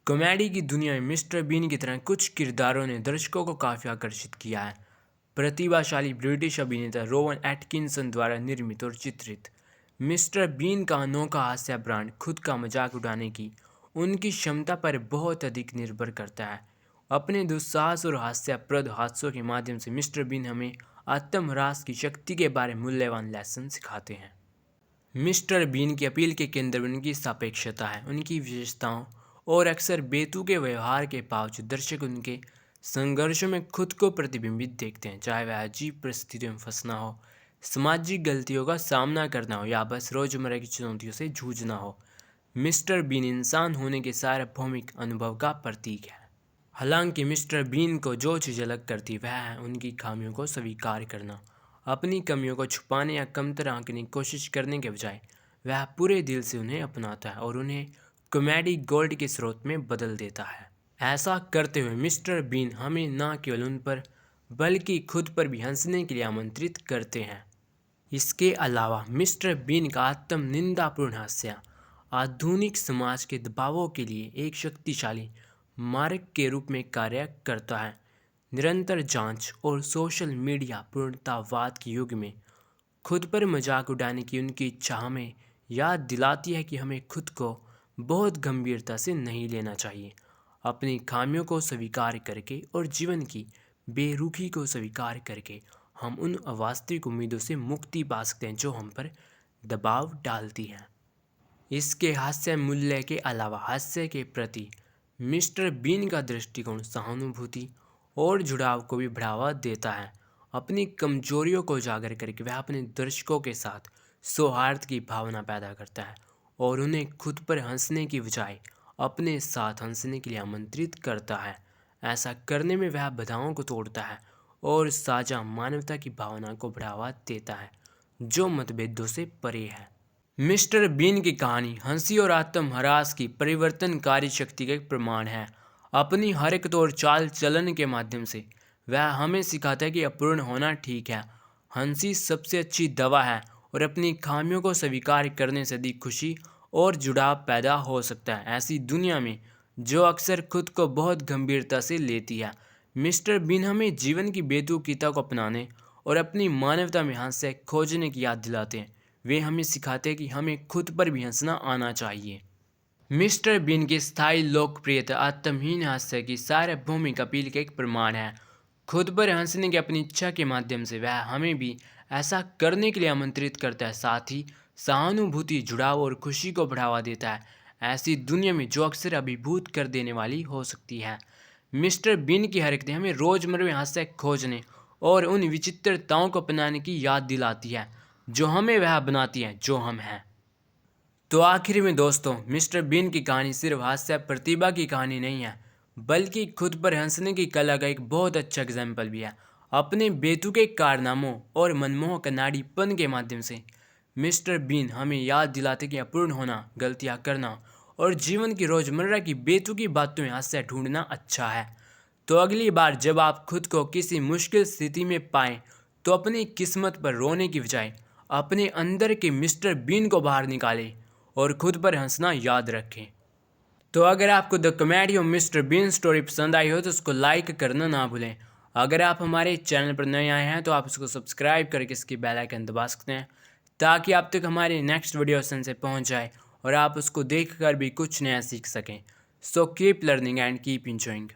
Comedy की दुनिया में मिस्टर बीन की तरह कुछ किरदारों ने दर्शकों को काफ़ी आकर्षित किया है। प्रतिभाशाली ब्रिटिश अभिनेता रोवन एटकिंसन द्वारा निर्मित और चित्रित मिस्टर बीन का अनोखा हास्य ब्रांड खुद का मजाक उड़ाने की उनकी क्षमता पर बहुत अधिक निर्भर करता है। अपने दुस्साहस और हास्यप्रद हादसों के माध्यम से मिस्टर बीन हमें आत्मह्रास की शक्ति के बारे में मूल्यवान लेसन सिखाते हैं। मिस्टर बीन की अपील के केंद्र में उनकी सापेक्षता है, उनकी विशेषताओं और अक्सर बेतुके व्यवहार के बावजूद दर्शक उनके संघर्षों में खुद को प्रतिबिंबित देखते हैं। चाहे वह अजीब परिस्थितियों में फंसना हो, सामाजिक गलतियों का सामना करना हो या बस रोजमर्रा की चुनौतियों से जूझना हो, मिस्टर बीन इंसान होने के सार्वभौमिक अनुभव का प्रतीक है। हालांकि मिस्टर बीन को जो चीज़ अलग करती वह है उनकी खामियों को स्वीकार करना। अपनी कमियों को छुपाने या कमतर आंकने की कोशिश करने के बजाय वह पूरे दिल से उन्हें अपनाता है और उन्हें कॉमेडी गोल्ड के स्रोत में बदल देता है। ऐसा करते हुए मिस्टर बीन हमें न केवल उन पर बल्कि खुद पर भी हंसने के लिए आमंत्रित करते हैं। इसके अलावा मिस्टर बीन का आत्म निंदापूर्ण हास्य आधुनिक समाज के दबावों के लिए एक शक्तिशाली मार्ग के रूप में कार्य करता है। निरंतर जांच और सोशल मीडिया पूर्णतावाद के युग में खुद पर मजाक उड़ाने की उनकी इच्छा हमें याद दिलाती है कि हमें खुद को बहुत गंभीरता से नहीं लेना चाहिए। अपनी खामियों को स्वीकार करके और जीवन की बेरुखी को स्वीकार करके हम उन अवास्तविक उम्मीदों से मुक्ति पा सकते हैं जो हम पर दबाव डालती हैं। इसके हास्य मूल्य के अलावा हास्य के प्रति मिस्टर बीन का दृष्टिकोण सहानुभूति और जुड़ाव को भी बढ़ावा देता है। अपनी कमजोरियों को उजागर करके वह अपने दर्शकों के साथ सौहार्द की भावना पैदा करता है और उन्हें खुद पर हंसने की बजाय अपने साथ हंसने के लिए आमंत्रित करता है। ऐसा करने में वह बाधाओं को तोड़ता है और साझा मानवता की भावना को बढ़ावा देता है जो मतभेदों से परे है। मिस्टर बीन की कहानी हंसी और आत्मह्रास की परिवर्तनकारी शक्ति का एक प्रमाण है। अपनी हरकत और चाल चलन के माध्यम से वह हमें सिखाता है कि अपूर्ण होना ठीक है, हंसी सबसे अच्छी दवा है और अपनी खामियों को स्वीकार करने से अधिक खुशी और जुड़ाव पैदा हो सकता है। ऐसी दुनिया में जो अक्सर खुद को बहुत गंभीरता से लेती है, मिस्टर बीन हमें जीवन की बेतुकीता को अपनाने और अपनी मानवता में हास्य खोजने की याद दिलाते हैं। वे हमें सिखाते हैं कि हमें खुद पर भी हंसना आना चाहिए। मिस्टर बीन की स्थायी लोकप्रियता आत्महीन हास्य की सार्वभौमिक अपील का एक प्रमाण है। खुद पर हंसने की अपनी इच्छा के माध्यम से वह हमें भी ऐसा करने के लिए आमंत्रित करता है, साथ ही सहानुभूति, जुड़ाव और खुशी को बढ़ावा देता है। ऐसी दुनिया में जो अक्सर अभिभूत कर देने वाली हो सकती है, मिस्टर बीन की हरकतें हमें रोजमर्रा में हास्य खोजने और उन विचित्रताओं को अपनाने की याद दिलाती है जो हमें वह बनाती है जो हम हैं। तो आखिर में दोस्तों, मिस्टर बीन की कहानी सिर्फ हास्य प्रतिभा की कहानी नहीं है, बल्कि खुद पर हंसने की कला का एक बहुत अच्छा एग्जाम्पल भी है। अपने बेतुके कारनामों और मनमोहक कनाडीपन के माध्यम से मिस्टर बीन हमें याद दिलाते कि अपूर्ण होना, गलतियां करना और जीवन की रोजमर्रा की बेतुकी बातों में हास्य ढूंढना अच्छा है। तो अगली बार जब आप खुद को किसी मुश्किल स्थिति में पाएं, तो अपनी किस्मत पर रोने की बजाय अपने अंदर के मिस्टर बीन को बाहर निकालें और खुद पर हंसना याद रखें। तो अगर आपको the comedy of Mister Bean story पसंद आई हो तो उसको लाइक करना ना भूलें। अगर आप हमारे चैनल पर नए आए हैं तो आप इसको सब्सक्राइब करके इसकी बेल आइकन दबा सकते हैं ताकि आप तक हमारी नेक्स्ट वीडियो से पहुंच जाए और आप उसको देखकर भी कुछ नया सीख सकें। So keep learning and keep enjoying.